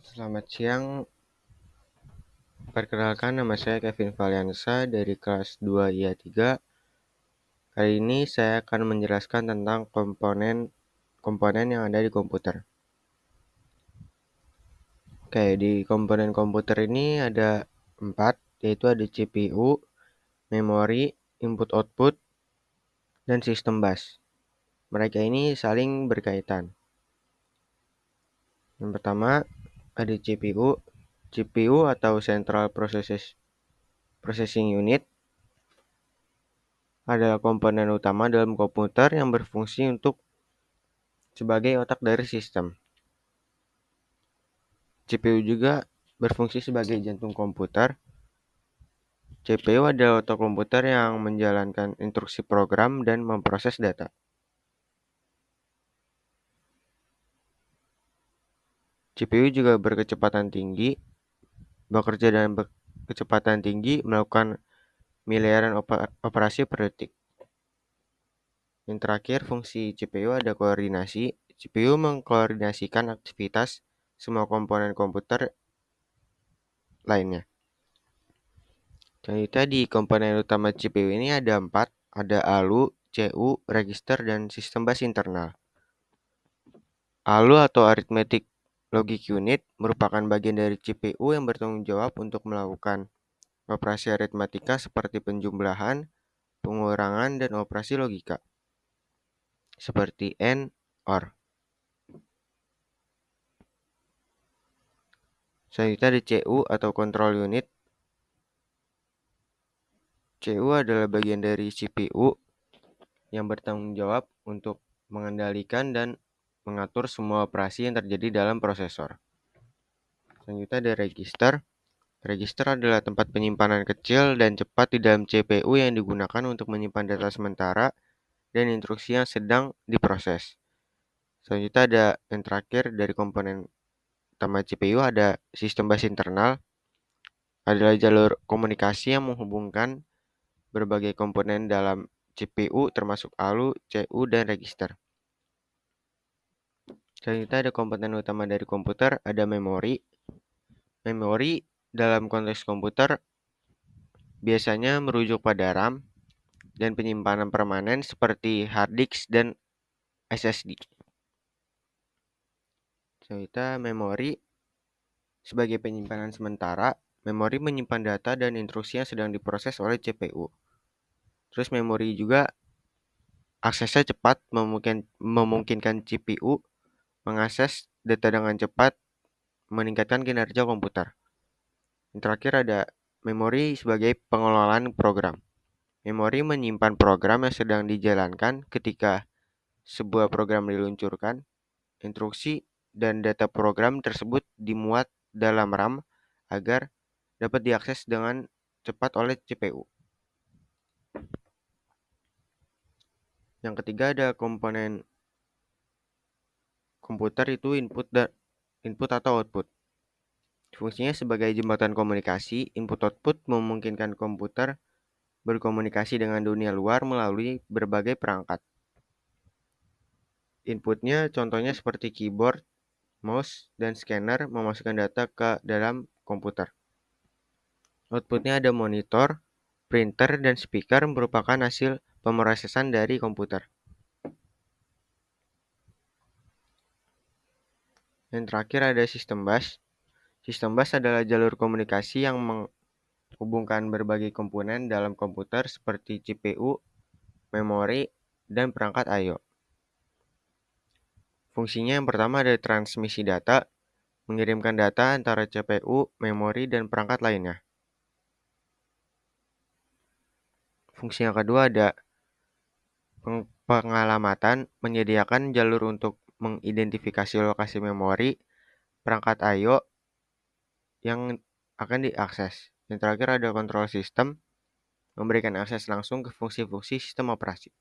Selamat siang, perkenalkan nama saya Kevin Valiansa dari kelas 2 IA 3. Kali ini saya akan menjelaskan tentang komponen yang ada di komputer. Oke, di komponen komputer ini ada 4, yaitu ada CPU, memori, input-output, dan sistem bus. Mereka ini saling berkaitan. Yang pertama ada CPU. CPU atau Central Processing Unit adalah komponen utama dalam komputer yang berfungsi sebagai otak dari sistem. CPU juga berfungsi sebagai jantung komputer. CPU adalah otak komputer yang menjalankan instruksi program dan memproses data. CPU juga berkecepatan tinggi, bekerja dengan kecepatan tinggi, melakukan miliaran operasi per detik. Yang terakhir, fungsi CPU ada koordinasi. CPU mengkoordinasikan aktivitas semua komponen komputer lainnya. Selanjutnya di komponen utama CPU ini ada 4, ada ALU, CU, register, dan sistem bus internal. ALU atau Arithmetic Logic Unit merupakan bagian dari CPU yang bertanggung jawab untuk melakukan operasi aritmatika seperti penjumlahan, pengurangan, dan operasi logika, seperti AND, OR. Selanjutnya ada CU atau Control Unit. CU adalah bagian dari CPU yang bertanggung jawab untuk mengendalikan dan mengatur semua operasi yang terjadi dalam prosesor. Selanjutnya ada register. Register adalah tempat penyimpanan kecil dan cepat di dalam CPU yang digunakan untuk menyimpan data sementara dan instruksi yang sedang diproses. Selanjutnya ada yang terakhir dari komponen utama CPU ada sistem bus internal, adalah jalur komunikasi yang menghubungkan berbagai komponen dalam CPU termasuk ALU, CU, dan register. Selanjutnya ada komponen utama dari komputer, ada memori. Memori dalam konteks komputer biasanya merujuk pada RAM dan penyimpanan permanen seperti hard disk dan SSD. Selanjutnya memori sebagai penyimpanan sementara, memori menyimpan data dan instruksi yang sedang diproses oleh CPU. Terus memori juga aksesnya cepat, memungkinkan CPU mengakses data dengan cepat, meningkatkan kinerja komputer. Yang terakhir ada memori sebagai pengelolaan program. Memori menyimpan program yang sedang dijalankan ketika sebuah program diluncurkan. Instruksi dan data program tersebut dimuat dalam RAM agar dapat diakses dengan cepat oleh CPU. Yang ketiga ada komponen komputer itu input atau output. Fungsinya sebagai jembatan komunikasi, input-output memungkinkan komputer berkomunikasi dengan dunia luar melalui berbagai perangkat. Inputnya contohnya seperti keyboard, mouse, dan scanner memasukkan data ke dalam komputer. Outputnya ada monitor, printer, dan speaker merupakan hasil pemrosesan dari komputer. Yang terakhir ada sistem bus. Sistem bus adalah jalur komunikasi yang menghubungkan berbagai komponen dalam komputer seperti CPU, memori, dan perangkat I/O. Fungsinya yang pertama ada transmisi data, mengirimkan data antara CPU, memori, dan perangkat lainnya. Fungsi yang kedua ada pengalamatan, menyediakan jalur untuk mengidentifikasi lokasi memori, perangkat I/O yang akan diakses. Yang terakhir ada kontrol sistem, memberikan akses langsung ke fungsi-fungsi sistem operasi.